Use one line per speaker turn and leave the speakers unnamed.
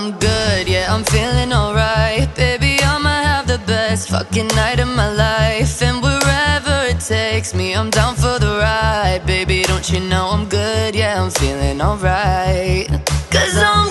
I'm good, yeah, I'm feeling alright. Baby, I'ma have the best fucking night of my life. And wherever it takes me, I'm down for the ride. Baby, don't you know I'm good, yeah, I'm feeling alright. 'Cause I'm